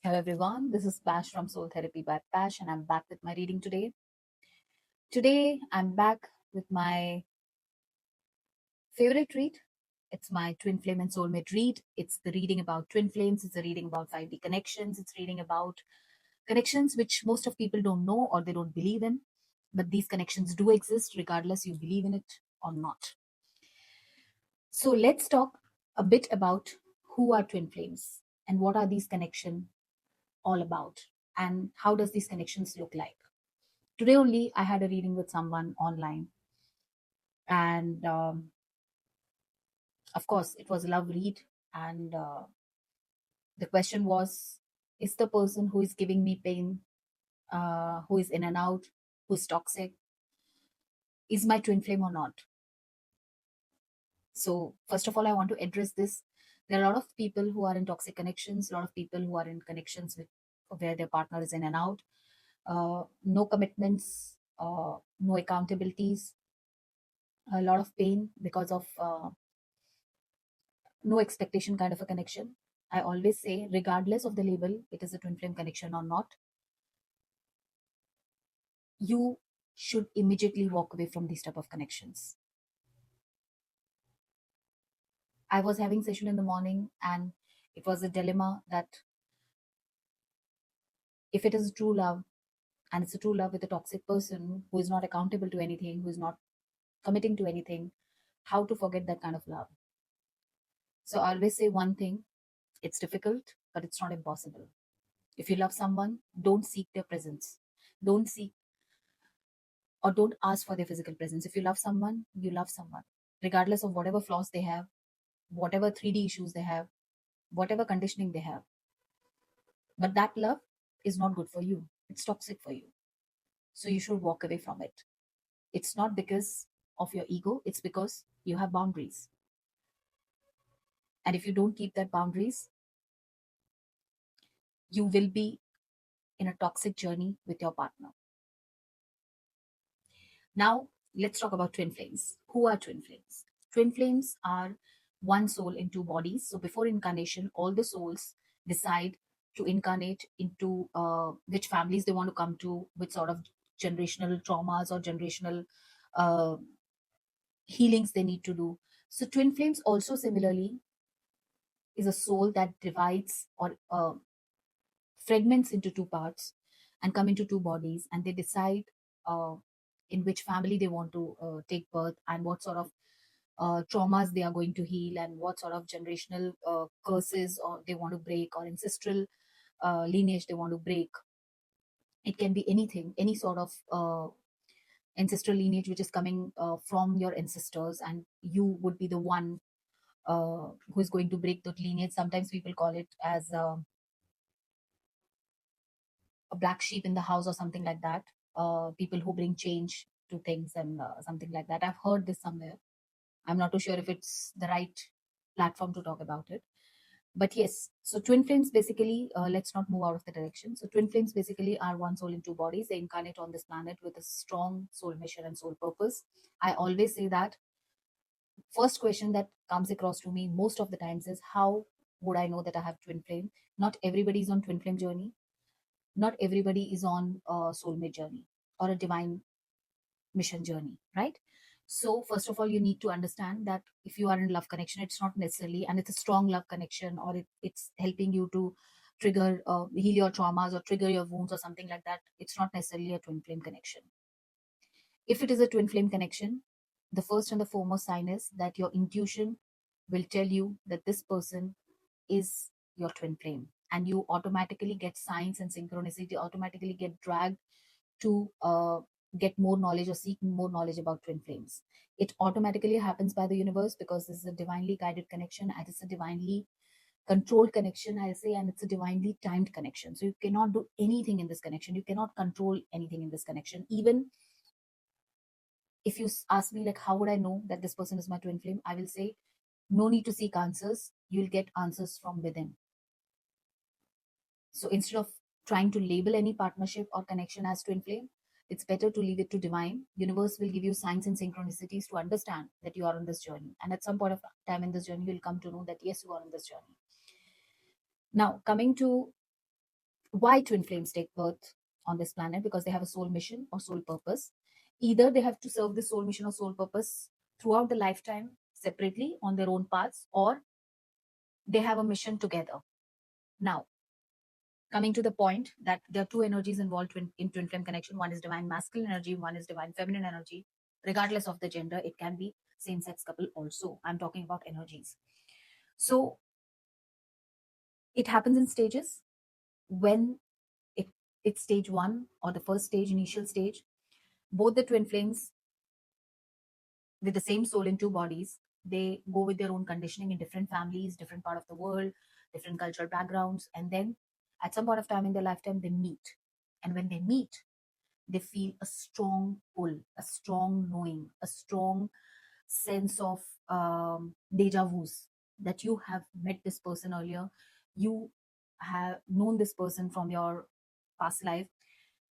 Hello everyone, this is Pash from Soul Therapy by Pash, and I'm back with my reading today. Today, I'm back with my favorite read. It's my Twin Flame and Soulmate read. It's the reading about twin flames, it's the reading about 5D connections, it's reading about connections which most of people don't know or they don't believe in. But these connections do exist regardless you believe in it or not. So, let's talk a bit about who are twin flames and what are these connections all about and how does these connections look like. Today only I had a reading with someone online, and of course it was a love read. And the question was, is the person who is giving me pain, who is in and out, who's toxic, is my twin flame or not? So first of all, I want to address this. There are a lot of people who are in toxic connections, a lot of people who are in connections with where their partner is in and out, no commitments, no accountabilities, a lot of pain because of no expectation kind of a connection. I always say, regardless of the label, it is a twin flame connection or not, you should immediately walk away from these type of connections. I was having session in the morning, and it was a dilemma that if it is a true love, and it's a true love with a toxic person who is not accountable to anything, who is not committing to anything, how to forget that kind of love? So I always say one thing: it's difficult, but it's not impossible. If you love someone, don't seek their presence. Don't seek or don't ask for their physical presence. If you love someone, you love someone, regardless of whatever flaws they have, whatever 3D issues they have, whatever conditioning they have. But that love is not good for you, it's toxic for you. So you should walk away from it. It's not because of your ego, it's because you have boundaries. And if you don't keep that boundaries, you will be in a toxic journey with your partner. Now, let's talk about twin flames. Who are twin flames? Twin flames are one soul in two bodies. So, before incarnation, all the souls decide to incarnate into which families they want to come to, which sort of generational traumas or generational uh, healings they need to do. So, twin flames also similarly is a soul that divides or fragments into two parts and come into two bodies, and they decide uh, in which family they want to take birth and what sort of traumas they are going to heal and what sort of generational curses or they want to break or ancestral lineage they want to break. It can be anything, any sort of ancestral lineage which is coming from your ancestors, and you would be the one who is going to break that lineage. Sometimes people call it as a black sheep in the house or something like that. People who bring change to things and something like that. I've heard this somewhere. I'm not too sure if it's the right platform to talk about it. But yes, so twin flames basically, let's not move out of the direction. So twin flames basically are one soul in two bodies. They incarnate on this planet with a strong soul mission and soul purpose. I always say that first question that comes across to me most of the times is, how would I know that I have twin flame? Not everybody is on twin flame journey. Not everybody is on a soulmate journey or a divine mission journey, right? So first of all, you need to understand that if you are in love connection, it's not necessarily, and it's a strong love connection, or it's helping you to trigger heal your traumas or trigger your wounds or something like that. It's not necessarily a twin flame connection. If it is a twin flame connection, the first and the foremost sign is that your intuition will tell you that this person is your twin flame, and you automatically get signs and synchronicity, automatically get dragged to get more knowledge or seek more knowledge about twin flames. It automatically happens by the universe because this is a divinely guided connection and it's a divinely controlled connection, I'll say, and it's a divinely timed connection. So you cannot do anything in this connection. You cannot control anything in this connection. Even if you ask me, like, how would I know that this person is my twin flame? I will say, no need to seek answers. You'll get answers from within. So instead of trying to label any partnership or connection as twin flame, it's better to leave it to divine. Universe will give you signs and synchronicities to understand that you are on this journey. And at some point of time in this journey, you'll come to know that yes, you are on this journey. Now, coming to Why twin flames take birth on this planet? Because they have a soul mission or soul purpose. Either they have to serve the soul mission or soul purpose throughout the lifetime separately on their own paths, or they have a mission together. Now, coming to the point that there are two energies involved in twin flame connection. One is divine masculine energy, one is divine feminine energy. Regardless of the gender, it can be same sex couple also. I'm talking about energies. So it happens in stages. When it, it's stage one or the first stage, initial stage, both the twin flames with the same soul in two bodies, they go with their own conditioning in different families, different part of the world, different cultural backgrounds, and then at some point of time in their lifetime they meet. And when they meet, they feel a strong pull, a strong knowing, a strong sense of deja vus, that you have met this person earlier, you have known this person from your past life,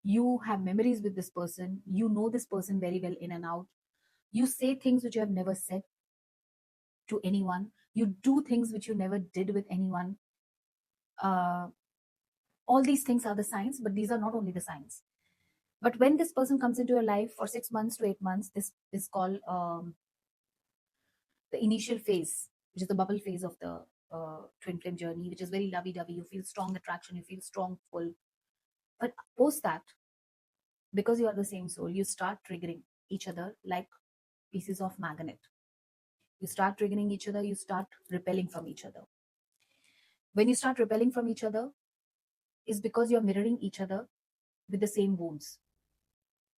you have memories with this person, you know this person very well in and out, you say things which you have never said to anyone, you do things which you never did with anyone. uh, all these things are the signs, but these are not only the signs. But when this person comes into your life for 6 months to 8 months, this is called the initial phase, which is the bubble phase of the twin flame journey, which is very lovey-dovey. You feel strong attraction, you feel strong pull. But post that, because you are the same soul, you start triggering each other like pieces of magnet. You start triggering each other, you start repelling from each other. When you start repelling from each other, is because you're mirroring each other with the same wounds.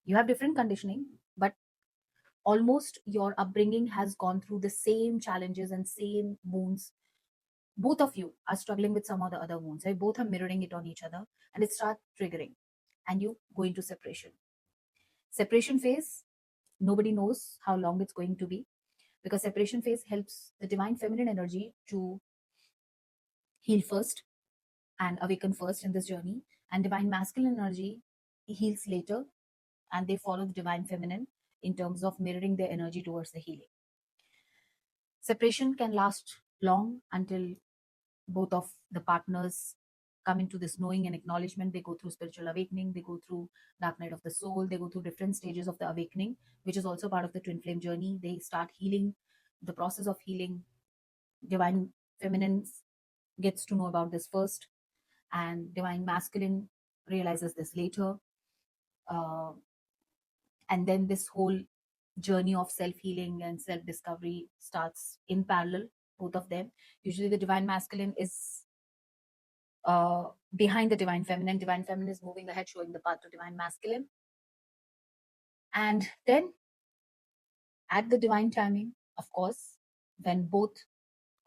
You have different conditioning, but almost your upbringing has gone through the same challenges and same wounds. Both of you are struggling with some of the other wounds. Right? Both are mirroring it on each other, and it starts triggering, and you go into separation. Separation phase, nobody knows how long it's going to be, because separation phase helps the divine feminine energy to heal first and awaken first in this journey, and divine masculine energy heals later, and they follow the divine feminine in terms of mirroring their energy towards the healing. Separation can last long until both of the partners come into this knowing and acknowledgement. They go through spiritual awakening, they go through dark night of the soul, they go through different stages of the awakening, which is also part of the twin flame journey. They start healing, the process of healing. Divine feminine gets to know about this first, and divine masculine realizes this later. Uh, and then this whole journey of self healing and self discovery starts in parallel, both of them. Usually, the divine masculine is behind the divine feminine. Divine feminine is moving ahead, showing the path to divine masculine. And then at the divine timing, of course, when both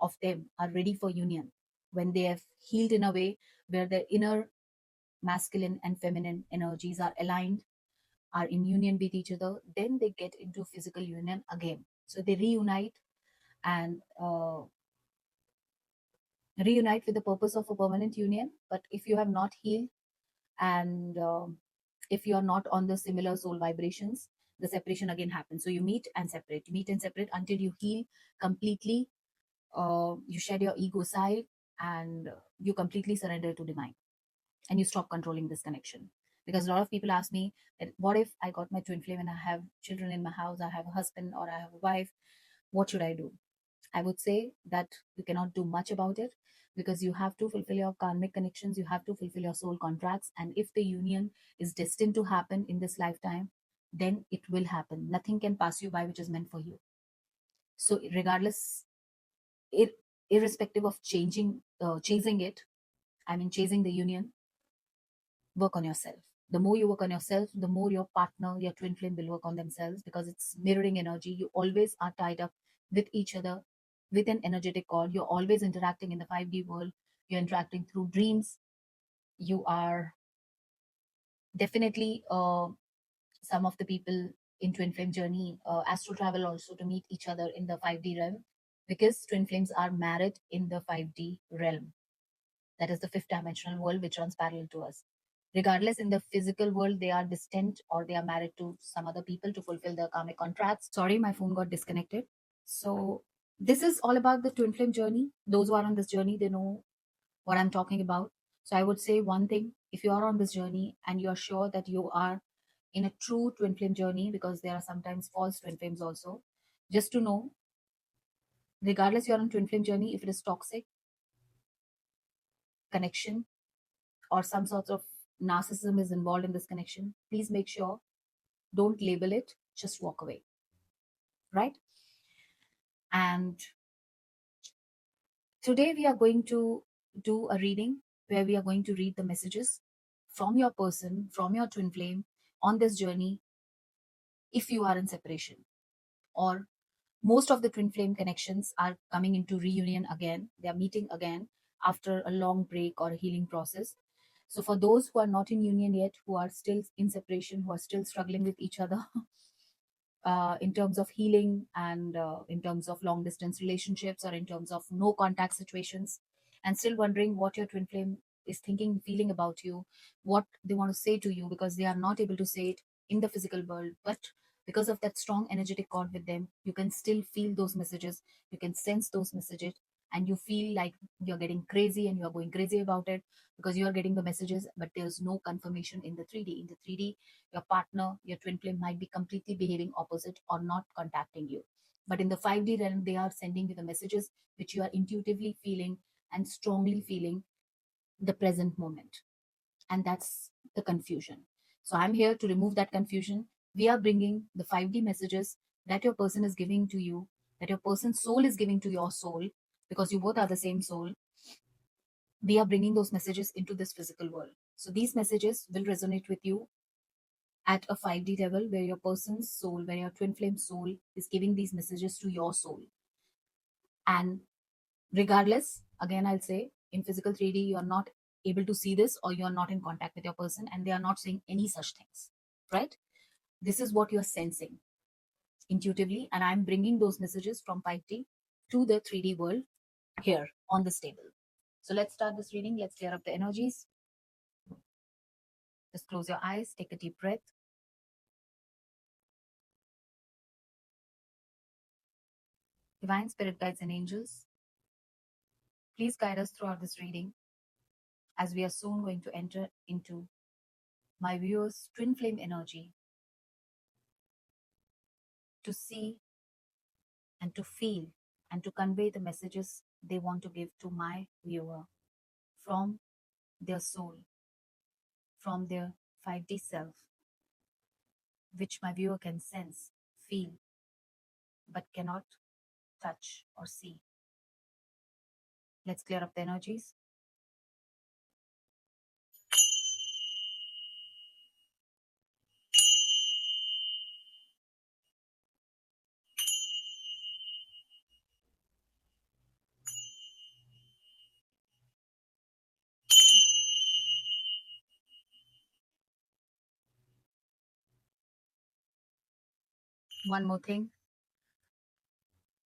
of them are ready for union, when they have healed in a way where their inner masculine and feminine energies are aligned, are in union with each other, then they get into physical union again. So they reunite, and reunite with the purpose of a permanent union. But if you have not healed, and if you are not on the similar soul vibrations, the separation again happens. So you meet and separate until you heal completely. You shed your ego side, and you completely surrender to divine, and you stop controlling this connection. Because a lot of people ask me that, what if I got my twin flame and I have children in my house, I have a husband or I have a wife, what should I do? I would say that you cannot do much about it, because you have to fulfill your karmic connections, you have to fulfill your soul contracts. And if the union is destined to happen in this lifetime, then it will happen. Nothing can pass you by which is meant for you. So, regardless, ir- irrespective of chasing it, I mean, chasing the union, work on yourself. The more you work on yourself, the more your partner, your twin flame will work on themselves, because it's mirroring energy. You always are tied up with each other with an energetic cord. You're always interacting in the 5D world. You're interacting through dreams. You are definitely some of the people in twin flame journey astro travel also to meet each other in the 5D realm, because twin flames are married in the 5D realm. That is the fifth dimensional world which runs parallel to us. Regardless, in the physical world, they are distant or they are married to some other people to fulfill their karmic contracts. Sorry, my phone got disconnected. So, this is all about the twin flame journey. Those who are on this journey, they know what I'm talking about. So I would say one thing: if you are on this journey and you are sure that you are in a true twin flame journey, because there are sometimes false twin flames also, just to know, regardless you're on twin flame journey, if it is toxic connection or some sort of narcissism is involved in this connection, please make sure, don't label it, just walk away, right? And today we are going to do a reading where we are going to read the messages from your person, from your twin flame on this journey. If you are in separation, or most of the twin flame connections are coming into reunion again, they are meeting again after a long break or a healing process. So for those who are not in union yet, who are still in separation, who are still struggling with each other, in terms of healing, and in terms of long distance relationships, or in terms of no contact situations, and still wondering what your twin flame is thinking, feeling about you, what they want to say to you, because they are not able to say it in the physical world, but because of that strong energetic cord with them, you can still feel those messages, you can sense those messages, and you feel like you're getting crazy and you're going crazy about it, because you are getting the messages, but there's no confirmation in the 3D. In the 3D, your partner, your twin flame might be completely behaving opposite or not contacting you. But in the 5D realm, they are sending you the messages which you are intuitively feeling and strongly feeling the present moment. And that's the confusion. So I'm here to remove that confusion. We are bringing the 5D messages that your person is giving to you, that your person's soul is giving to your soul, because you both are the same soul. We are bringing those messages into this physical world. So these messages will resonate with you at a 5D level, where your person's soul, where your twin flame soul is giving these messages to your soul. And regardless, again, I'll say, in physical 3D, you're not able to see this, or you're not in contact with your person, and they are not saying any such things, right? This is what you're sensing intuitively. And I'm bringing those messages from 5D to the 3D world here on this table. So let's start this reading. Let's clear up the energies. Just close your eyes, take a deep breath. Divine spirit guides and angels, please guide us throughout this reading, as we are soon going to enter into my viewers' twin flame energy, to see and to feel and to convey the messages they want to give to my viewer from their soul, from their 5D self, which my viewer can sense, feel, but cannot touch or see. Let's clear up the energies. One more thing,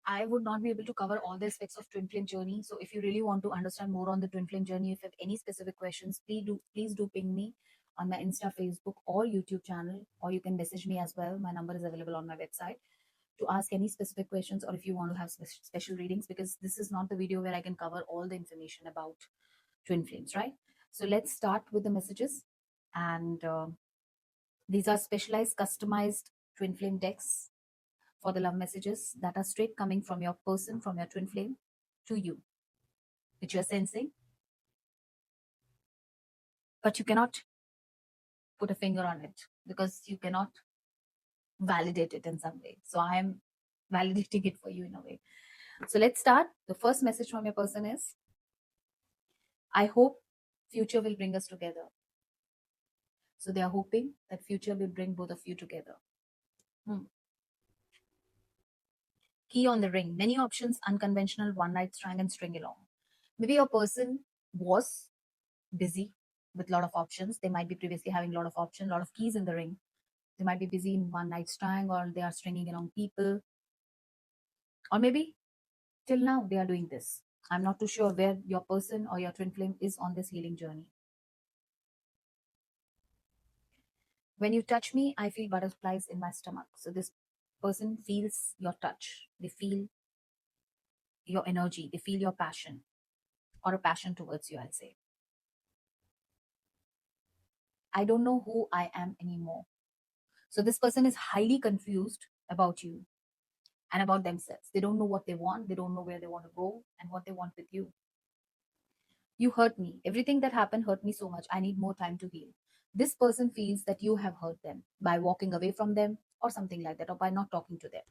I would not be able to cover all the aspects of twin flame journey. So if you really want to understand more on the twin flame journey, if you have any specific questions, please do ping me on my Insta, Facebook, or YouTube channel, or you can message me as well. My number is available on my website to ask any specific questions, or if you want to have special readings, because this is not the video where I can cover all the information about twin flames, right? So let's start with the messages. And these are specialized, customized twin flame decks for the love messages that are straight coming from your person, from your twin flame to you, which you're sensing, but you cannot put a finger on it because you cannot validate it in some way. So I am validating it for you in a way. So let's start. The first message from your person is, I hope future will bring us together. So they are hoping that future will bring both of you together. Key on the ring, many options, unconventional, one night stand and string along. Maybe your person was busy with a lot of options. They might be previously having a lot of options, a lot of keys in the ring. They might be busy in one night stand, or they are stringing along people, or maybe till now they are doing this. I'm not too sure where your person or your twin flame is on this healing journey. When you touch me, I feel butterflies in my stomach. So this person feels your touch. They feel your energy. They feel your passion, or a passion towards you, I'll say. I don't know who I am anymore. So this person is highly confused about you and about themselves. They don't know what they want, they don't know where they want to go and what they want with you. You hurt me. Everything that happened hurt me so much. I need more time to heal. This person feels that you have hurt them by walking away from them or something like that, or by not talking to them.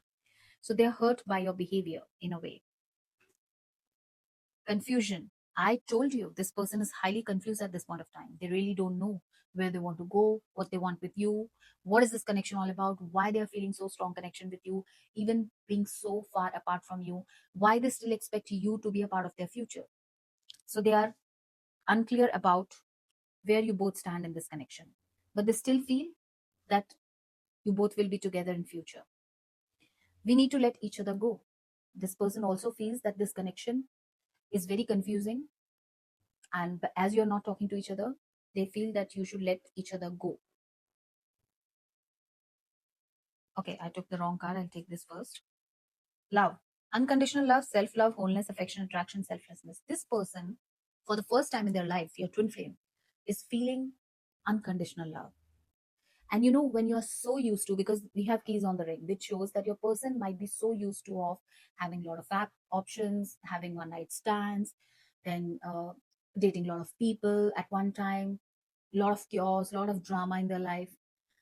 So they're hurt by your behavior in a way. Confusion. I told you this person is highly confused at this point of time. They really don't know where they want to go, what they want with you, what is this connection all about, why they are feeling so strong connection with you, even being so far apart from you, why they still expect you to be a part of their future. So they are unclear about where you both stand in this connection, but they still feel that you both will be together in future. We need to let each other go. This person also feels that this connection is very confusing, and as you're not talking to each other, they feel that you should let each other go. Okay, I took the wrong card. I'll take this first. Love. Unconditional love, self-love, wholeness, affection, attraction, selflessness. This person, for the first time in their life, your twin flame, is feeling unconditional love. And you know, when you're so used to, because we have keys on the ring, which shows that your person might be so used to of having a lot of options, having one night stands, then dating a lot of people at one time, a lot of chaos, a lot of drama in their life.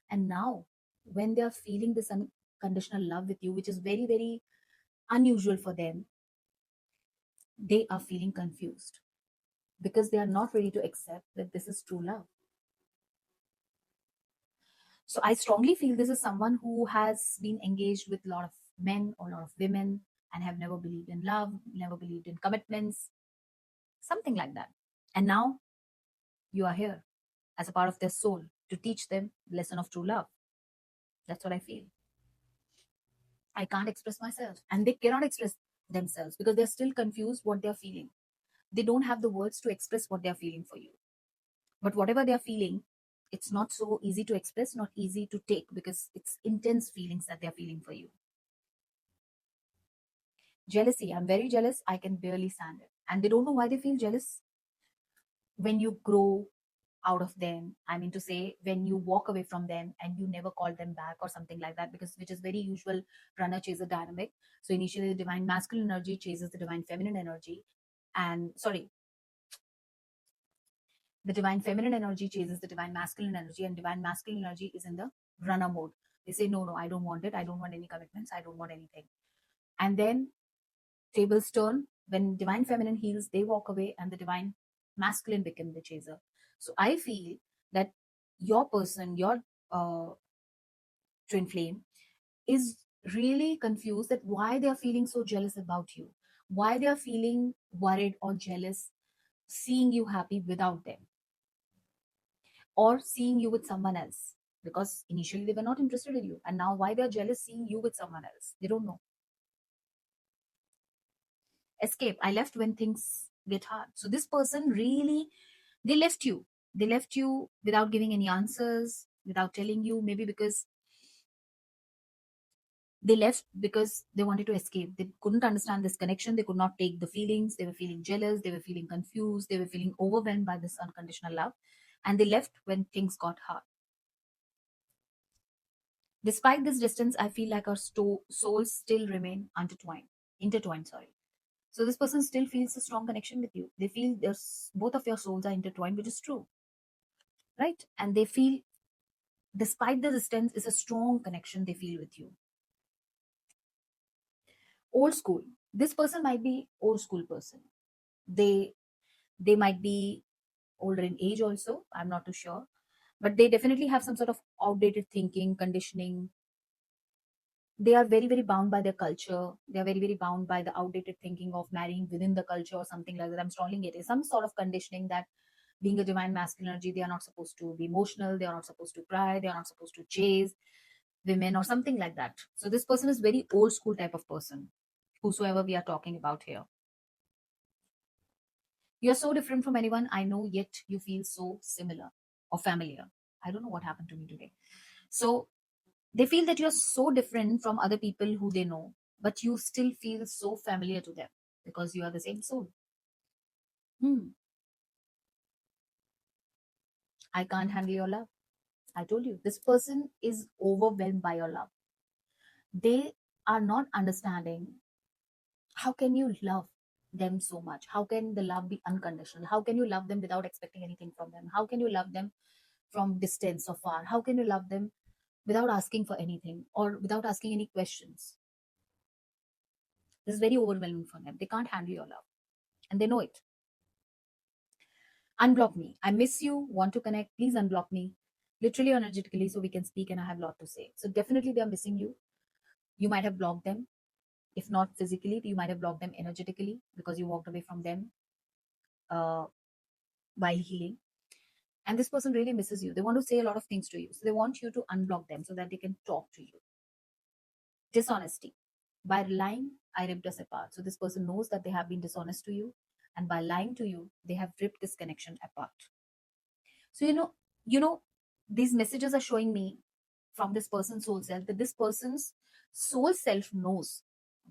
And now, when they're feeling this unconditional love with you, which is very, very unusual for them, they are feeling confused because they are not ready to accept that this is true love. So I strongly feel this is someone who has been engaged with a lot of men or a lot of women and have never believed in love, never believed in commitments, something like that. And now you are here as a part of their soul to teach them the lesson of true love. That's what I feel. I can't express myself, and they cannot express themselves because they're still confused what they're feeling. They don't have the words to express what they're feeling for you. But whatever they're feeling, it's not so easy to express, not easy to take, because it's intense feelings that they're feeling for you. Jealousy. I'm very jealous. I can barely stand it. And they don't know why they feel jealous. When you grow out of them, I mean to say, when you walk away from them and you never call them back or something like that, because which is very usual runner chaser dynamic. So initially, the divine masculine energy chases the divine feminine energy. And sorry, the divine feminine energy chases the divine masculine energy, and divine masculine energy is in the runner mode. They say, no, no, I don't want it. I don't want any commitments. I don't want anything. And then tables turn. When divine feminine heals, they walk away, and the divine masculine become the chaser. So I feel that your person, your uh, twin flame, is really confused that why they are feeling so jealous about you, why they are feeling worried or jealous seeing you happy without them, or seeing you with someone else, because initially they were not interested in you, and now why they're jealous seeing you with someone else, they don't know. Escape. I left when things get hard. So this person really, they left you. They left you without giving any answers, without telling you, maybe because they left because they wanted to escape. They couldn't understand this connection. They could not take the feelings. They were feeling jealous. They were feeling confused. They were feeling overwhelmed by this unconditional love. And they left when things got hard. Despite this distance, I feel like our souls still remain intertwined, sorry. So this person still feels a strong connection with you. They feel there's both of your souls are intertwined, which is true, right? And they feel, despite the distance, is a strong connection they feel with you. Old school. This person might be old school person. They they might be older in age also. I'm not too sure, but they definitely have some sort of outdated thinking, conditioning. They are very, very bound by their culture. They are very, very bound by the outdated thinking of marrying within the culture or something like that. I'm strongly getting some sort of conditioning that being a divine masculine energy, they are not supposed to be emotional, they are not supposed to cry, they are not supposed to chase women or something like that. So this person is very old school type of person, whosoever we are talking about here. You're so different from anyone I know, yet you feel so similar or familiar. I don't know what happened to me today. So they feel that you're so different from other people who they know, but you still feel so familiar to them because you are the same soul. Hmm. I can't handle your love. I told you, this person is overwhelmed by your love. They are not understanding how can you love them so much? How can the love be unconditional? How can you love them without expecting anything from them? How can you love them from distance or far? How can you love them without asking for anything or without asking any questions? This is very overwhelming for them. They can't handle your love and they know it. Unblock me. I miss you, want to connect. Please unblock me, literally, energetically, so we can speak and I have a lot to say. So, definitely, they are missing you. You might have blocked them. If not physically, you might have blocked them energetically because you walked away from them uh, while healing. And this person really misses you. They want to say a lot of things to you. So, they want you to unblock them so that they can talk to you. Dishonesty. By lying, I ripped us apart. So, this person knows that they have been dishonest to you. And by lying to you, they have ripped this connection apart. So these messages are showing me from this person's soul self that this person's soul self knows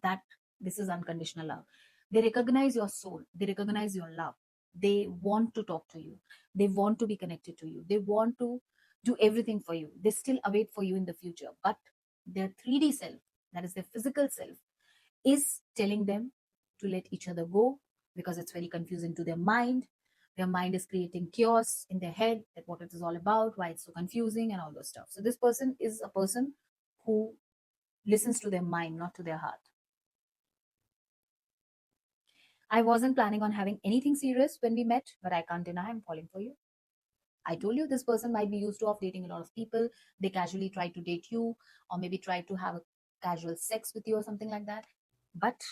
that this is unconditional love. They recognize your soul, they recognize your love. They want to talk to you, they want to be connected to you, they want to do everything for you. They still await for you in the future, but their 3D self, that is their physical self, is telling them to let each other go because it's very confusing to their mind. Their mind is creating chaos in their head that what it is all about, why it's so confusing, and all those stuff. So this person is a person who listens to their mind, not to their heart. I wasn't planning on having anything serious when we met, but I can't deny I'm falling for you. I told you this person might be used to of dating a lot of people. They casually try to date you, or maybe try to have a casual sex with you or something like that. But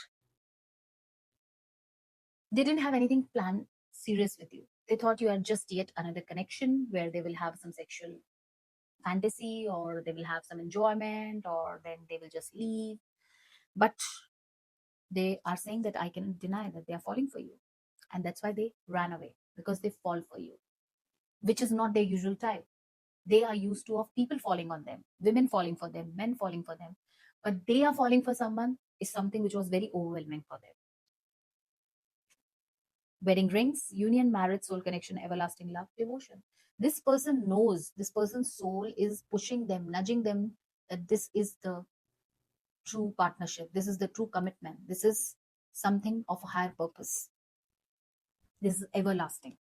they didn't have anything planned serious with you. They thought you are just yet another connection where they will have some sexual fantasy or they will have some enjoyment or then they will just leave. But they are saying that I can deny that they are falling for you. And that's why they ran away because they fall for you, which is not their usual type. They are used to of people falling on them, women falling for them, men falling for them. But they are falling for someone is something which was very overwhelming for them. Wedding rings, union, marriage, soul connection, everlasting love, devotion. This person knows, this person's soul is pushing them, nudging them that this is the true partnership. This is the true commitment. This is something of a higher purpose. This is everlasting.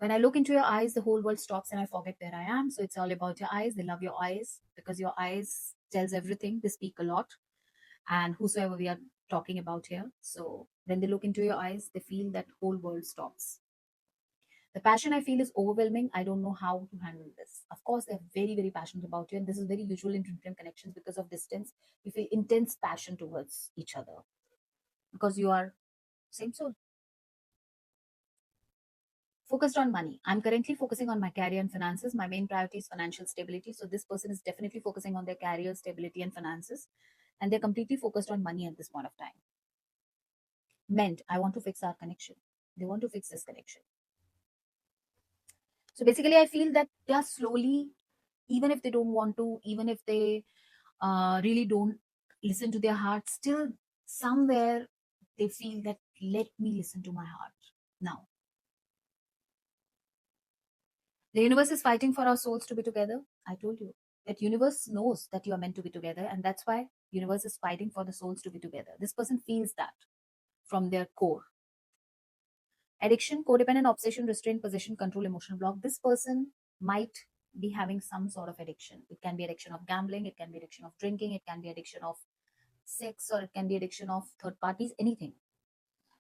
When I look into your eyes, the whole world stops and I forget where I am. So it's all about your eyes. They love your eyes because your eyes tells everything. They speak a lot. And whosoever we are talking about here. So when they look into your eyes, they feel that whole world stops. The passion I feel is overwhelming. I don't know how to handle this. Of course, they're very, very passionate about you, and this is very usual in twin flame connections because of distance. You feel intense passion towards each other because you are same soul. Focused on money. I'm currently focusing on my career and finances. My main priority is financial stability. So this person is definitely focusing on their career, stability, and finances, and they're completely focused on money at this point of time. Meant I want to fix our connection. They want to fix this connection. So basically, I feel that they are slowly, even if they don't want to, even if they really don't listen to their heart, still somewhere they feel that let me listen to my heart now. The universe is fighting for our souls to be together. I told you that universe knows that you are meant to be together, and that's why universe is fighting for the souls to be together. This person feels that from their core. Addiction, codependent, obsession, restraint, possession, control, emotional block. This person might be having some sort of addiction. It can be addiction of gambling, it can be addiction of drinking, it can be addiction of sex, or it can be addiction of third parties, anything.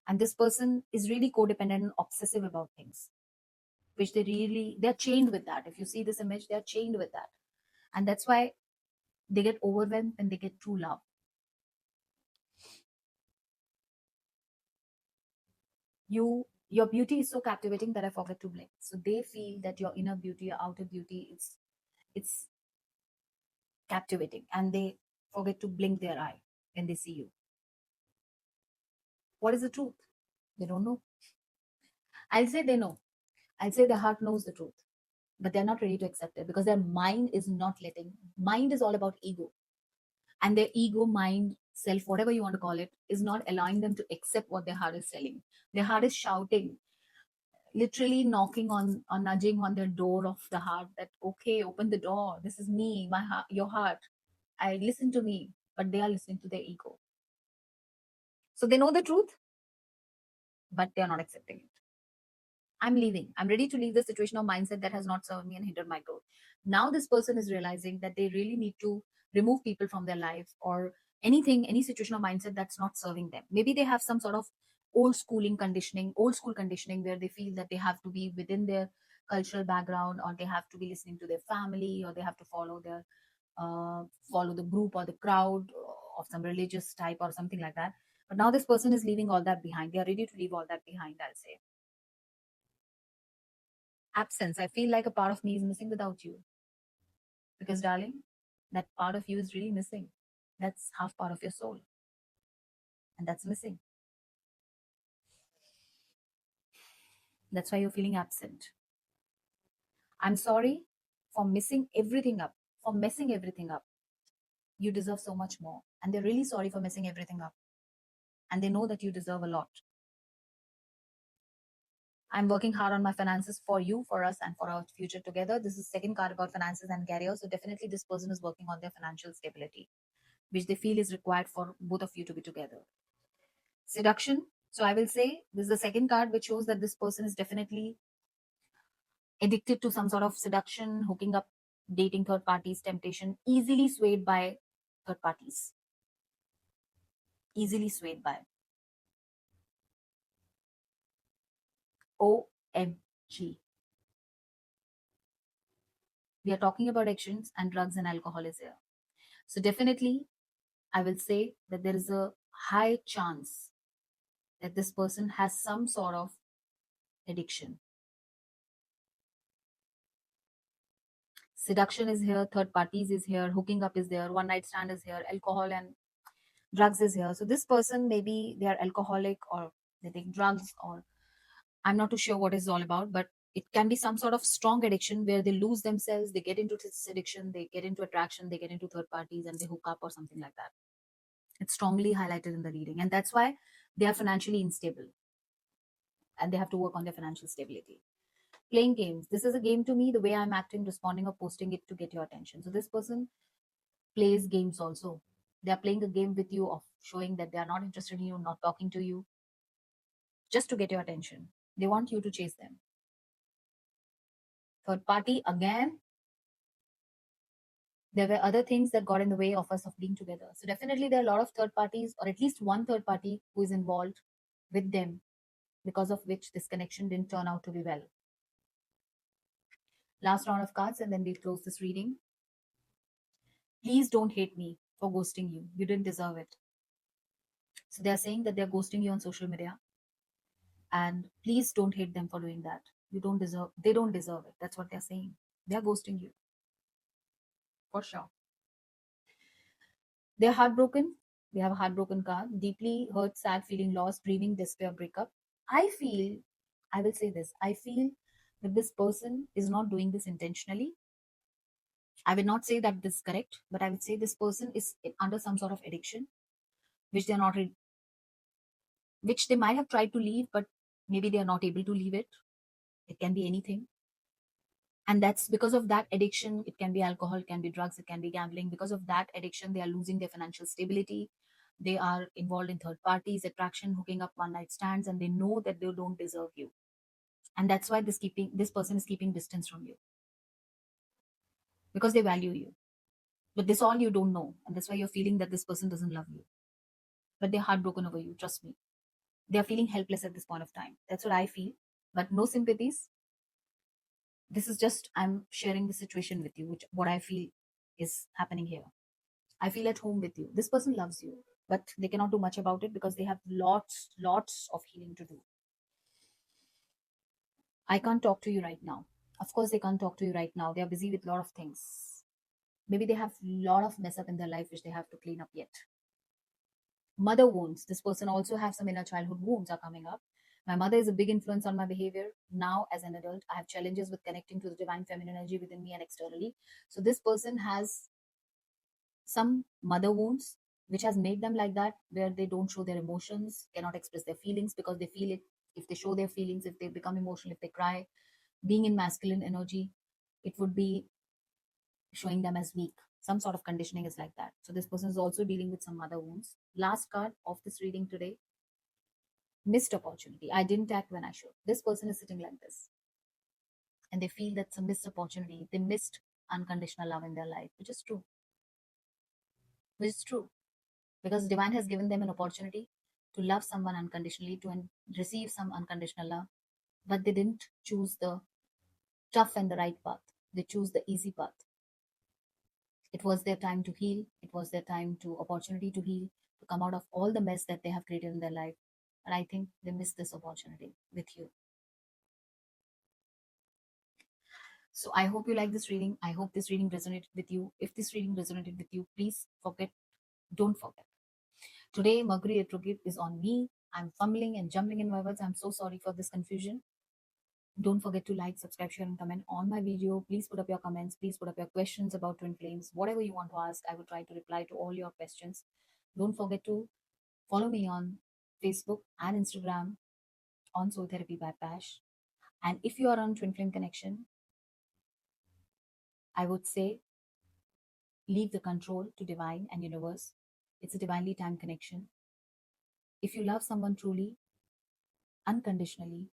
And this person is really codependent and obsessive about things, which they're chained with that. If you see this image, they're chained with that. And that's why they get overwhelmed when they get true love. Your beauty is so captivating that I forget to blink. So they feel that your inner beauty, your outer beauty, it's captivating, and they forget to blink their eye when they see you. What is the truth? They don't know. I'll say they know. I'll say their heart knows the truth, but they're not ready to accept it because their mind is not letting. Mind is all about ego, and their ego, mind, self, whatever you want to call it, is not allowing them to accept what their heart is telling. Their heart is shouting, literally knocking on or nudging on the door of the heart, that okay, open the door, this is me, my heart, your heart, I listen to me. But they are listening to their ego. So they know the truth, but they are not accepting it. I'm leaving. I'm ready to leave the situation or mindset that has not served me and hindered my growth. Now, this person is realizing that they really need to remove people from their life, or anything, any situation or mindset that's not serving them. Maybe they have some sort of old school conditioning where they feel that they have to be within their cultural background, or they have to be listening to their family, or they have to follow the group or the crowd of some religious type or something like that. But now this person is leaving all that behind. They are ready to leave all that behind, I'll say. Absence. I feel like a part of me is missing without you. Because, darling, that part of you is really missing. That's half part of your soul, and that's missing. That's why you're feeling absent. I'm sorry for missing everything up, for messing everything up. You deserve so much more. And they're really sorry for messing everything up. And they know that you deserve a lot. I'm working hard on my finances for you, for us, and for our future together. This is second card about finances and career. So definitely this person is working on their financial stability, which they feel is required for both of you to be together. Seduction. So I will say this is the second card, which shows that this person is definitely addicted to some sort of seduction, hooking up, dating third parties, temptation, easily swayed by third parties, easily swayed by. OMG. We are talking about addictions, and drugs and alcohol is here. So definitely, I will say that there is a high chance that this person has some sort of addiction. Seduction is here, third parties is here, hooking up is there, one night stand is here, alcohol and drugs is here. So this person, maybe they are alcoholic, or they take drugs, or I'm not too sure what it's all about, but it can be some sort of strong addiction where they lose themselves, they get into this addiction, they get into attraction, they get into third parties, and they hook up or something like that. It's strongly highlighted in the reading, and that's why they are financially unstable, and they have to work on their financial stability. Playing games. This is a game to me, the way I'm acting, responding, or posting it to get your attention. So this person plays games also. They are playing a game with you of showing that they are not interested in you, not talking to you, just to get your attention. They want you to chase them. Third party, again, there were other things that got in the way of us of being together. So definitely there are a lot of third parties, or at least one third party who is involved with them, because of which this connection didn't turn out to be well. Last round of cards, and then we'll close this reading. Please don't hate me for ghosting you. You didn't deserve it. So they're saying that they're ghosting you on social media, and please don't hate them for doing that. You don't deserve, they don't deserve it. That's what they're saying. They're ghosting you for sure. They're heartbroken. They have a heartbroken card, deeply hurt, sad, feeling lost, grieving, despair, breakup. I feel, I will say this, I feel that this person is not doing this intentionally. I will not say that this is correct, but I would say this person is under some sort of addiction, which they're not, which they might have tried to leave, but maybe they are not able to leave it. It can be anything. And that's because of that addiction. It can be alcohol, it can be drugs, it can be gambling. Because of that addiction, they are losing their financial stability. They are involved in third parties, attraction, hooking up, one night stands, and they know that they don't deserve you. And that's why this person is keeping distance from you, because they value you. But this all you don't know, and that's why you're feeling that this person doesn't love you. But they're heartbroken over you, trust me. They are feeling helpless at this point of time. That's what I feel. But no sympathies. This is just, I'm sharing the situation with you, which what I feel is happening here. I feel at home with you. This person loves you, but they cannot do much about it because they have lots of healing to do. I can't talk to you right now. Of course, they can't talk to you right now. They are busy with a lot of things. Maybe they have a lot of mess up in their life which they have to clean up yet. Mother wounds. This person also has some inner childhood wounds are coming up. My mother is a big influence on my behavior. Now, as an adult, I have challenges with connecting to the divine feminine energy within me and externally. So this person has some mother wounds which has made them like that, where they don't show their emotions, cannot express their feelings because they feel it, If they show their feelings, if they become emotional, if they cry, being in masculine energy, it would be showing them as weak. Some sort of conditioning is like that. So this person is also dealing with some mother wounds. Last card of this reading today, missed opportunity. I didn't act when I should. This person is sitting like this and they feel that's a missed opportunity. They missed unconditional love in their life, which is true. Which is true. Because divine has given them an opportunity to love someone unconditionally, to receive some unconditional love, but they didn't choose the tough and the right path. They choose the easy path. It was their time to heal. It was their time to opportunity to heal, to come out of all the mess that they have created in their life. And I think they missed this opportunity with you. So I hope you like this reading. I hope this reading resonated with you. If this reading resonated with you, please don't forget. Today, Mercury retrograde is on me. I'm fumbling and jumbling in my words. I'm so sorry for this confusion. Don't forget to like, subscribe, share, and comment on my video. Please put up your comments. Please put up your questions about twin flames. Whatever you want to ask, I will try to reply to all your questions. Don't forget to follow me on Facebook and Instagram on Soul Therapy by Pash. And if you are on Twin Flame Connection, I would say leave the control to divine and universe. It's a divinely timed connection. If you love someone truly, unconditionally,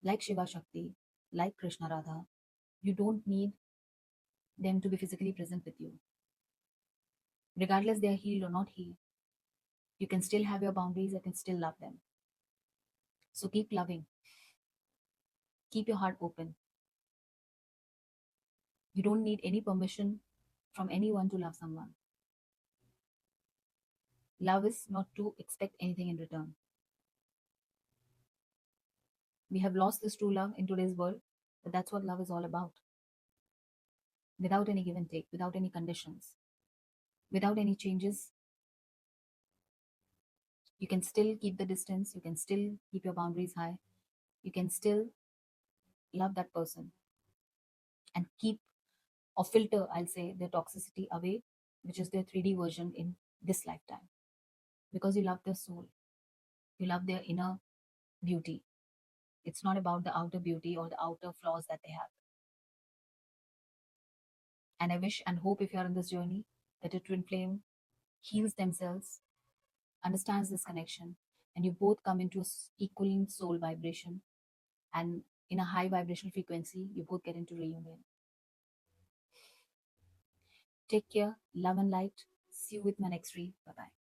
like Shiva Shakti, like Krishna Radha, you don't need them to be physically present with you. Regardless they are healed or not healed, you can still have your boundaries, you can still love them. So keep loving. Keep your heart open. You don't need any permission from anyone to love someone. Love is not to expect anything in return. We have lost this true love in today's world, but that's what love is all about. Without any give and take, without any conditions, without any changes, you can still keep the distance, you can still keep your boundaries high, you can still love that person and keep or filter, I'll say, their toxicity away, which is their 3D version in this lifetime. Because you love their soul, you love their inner beauty. It's not about the outer beauty or the outer flaws that they have. And I wish and hope if you're on this journey that a twin flame heals themselves, understands this connection, and you both come into equal soul vibration, and in a high vibrational frequency, you both get into reunion. Take care, love and light. See you with my next read. Bye bye.